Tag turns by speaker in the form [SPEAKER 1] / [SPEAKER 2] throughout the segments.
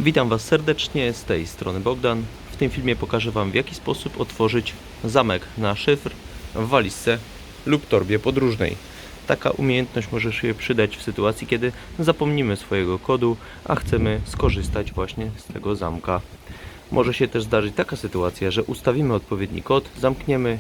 [SPEAKER 1] Witam Was serdecznie, z tej strony Bogdan. W tym filmie pokażę Wam, w jaki sposób otworzyć zamek na szyfr w walizce lub torbie podróżnej. Taka umiejętność może się przydać w sytuacji, kiedy zapomnimy swojego kodu, a chcemy skorzystać właśnie z tego zamka. Może się też zdarzyć taka sytuacja, że ustawimy odpowiedni kod, zamkniemy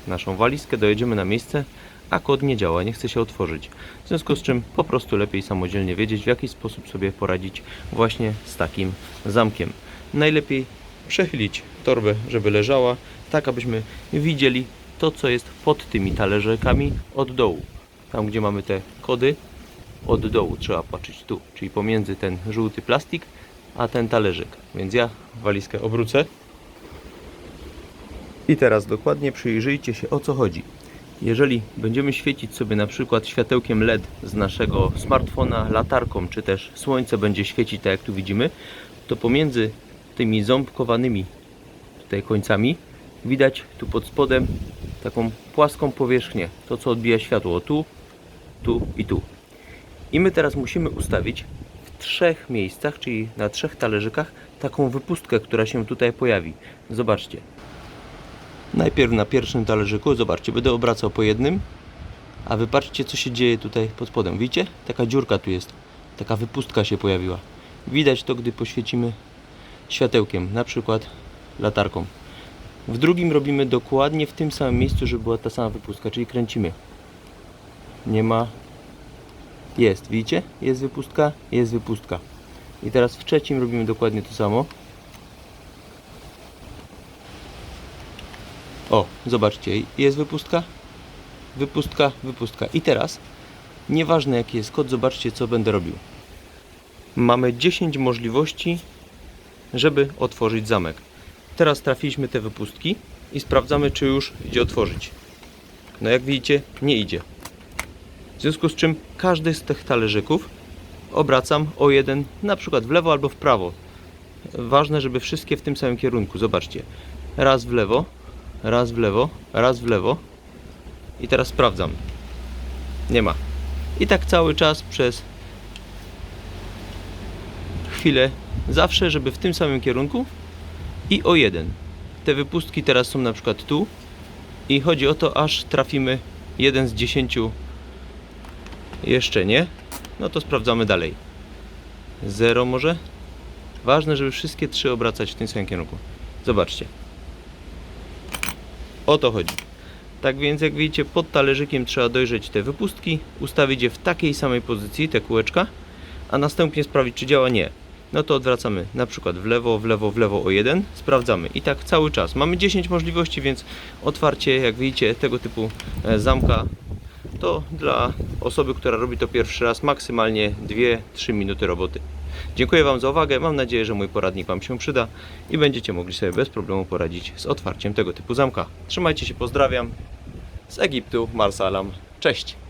[SPEAKER 1] naszą walizkę, dojedziemy na miejsce, a kod nie działa, nie chce się otworzyć. W związku z czym po prostu lepiej samodzielnie wiedzieć, w jaki sposób sobie poradzić właśnie z takim zamkiem. Najlepiej przechylić torbę, żeby leżała, tak abyśmy widzieli to, co jest pod tymi talerzykami od dołu. Tam, gdzie mamy te kody, od dołu trzeba patrzeć tu, czyli pomiędzy ten żółty plastik a ten talerzyk. Więc ja walizkę obrócę. I teraz dokładnie przyjrzyjcie się, o co chodzi. Jeżeli będziemy świecić sobie na przykład światełkiem LED z naszego smartfona, latarką, czy też słońce będzie świecić tak jak tu widzimy, to pomiędzy tymi ząbkowanymi tutaj końcami widać tu pod spodem taką płaską powierzchnię, to co odbija światło tu, tu i tu. I my teraz musimy ustawić w 3 miejscach, czyli na 3 talerzykach, taką wypustkę, która się tutaj pojawi. Zobaczcie. Najpierw na pierwszym talerzyku, zobaczcie, będę obracał po jednym, a wy patrzcie, co się dzieje tutaj pod spodem. Widzicie? Taka dziurka tu jest, taka wypustka się pojawiła. Widać to, gdy poświecimy światełkiem, na przykład latarką. W drugim robimy dokładnie w tym samym miejscu, żeby była ta sama wypustka, czyli kręcimy. Nie ma. Jest, widzicie? Jest wypustka, jest wypustka. I teraz w trzecim robimy dokładnie to samo. O, zobaczcie, jest wypustka, wypustka, wypustka. I teraz, nieważne jaki jest kod, zobaczcie, co będę robił. Mamy 10 możliwości, żeby otworzyć zamek. Teraz trafiliśmy te wypustki i sprawdzamy, czy już idzie otworzyć. No jak widzicie, nie idzie. W związku z czym każdy z tych talerzyków obracam o jeden, na przykład w lewo albo w prawo. Ważne, żeby wszystkie w tym samym kierunku. Zobaczcie, raz w lewo, raz w lewo, raz w lewo. I teraz sprawdzam. Nie ma. I tak cały czas przez chwilę, zawsze, żeby w tym samym kierunku i o jeden. Te wypustki teraz są na przykład tu i chodzi o to, aż trafimy 1 z 10. Jeszcze nie. No to sprawdzamy dalej. 0 może. Ważne, żeby wszystkie 3 obracać w tym samym kierunku. Zobaczcie. O to chodzi. Tak więc jak widzicie, pod talerzykiem trzeba dojrzeć te wypustki, ustawić je w takiej samej pozycji, te kółeczka, a następnie sprawdzić, czy działa. Nie. No to odwracamy na przykład w lewo, w lewo, w lewo o 1, sprawdzamy i tak cały czas. Mamy 10 możliwości, więc otwarcie, jak widzicie, tego typu zamka to dla osoby, która robi to pierwszy raz, maksymalnie 2-3 minuty roboty. Dziękuję Wam za uwagę, mam nadzieję, że mój poradnik Wam się przyda i będziecie mogli sobie bez problemu poradzić z otwarciem tego typu zamka. Trzymajcie się, pozdrawiam z Egiptu, Marsalam, cześć!